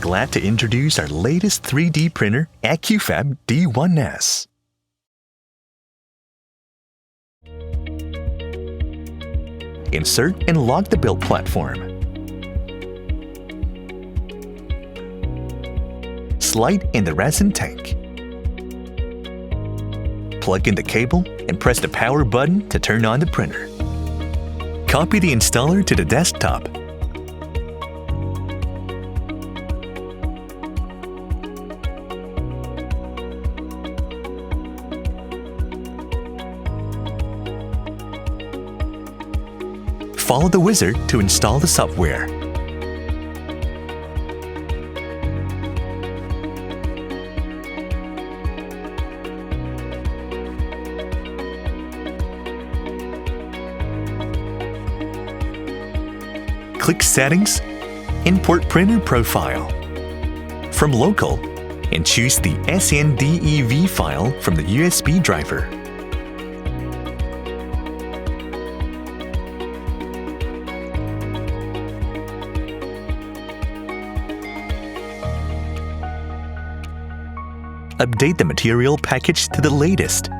glad to introduce our latest 3D printer, AccuFab-D1s. Insert and lock the build platform. Slide in the resin tank. Plug in the cable and press the power button to turn on the printer. Copy the installer to the desktop. Follow the wizard to install the software. Click Settings, Import Printer Profile. From Local, and choose the SNDEV file from the USB driver. Update the material package to the latest.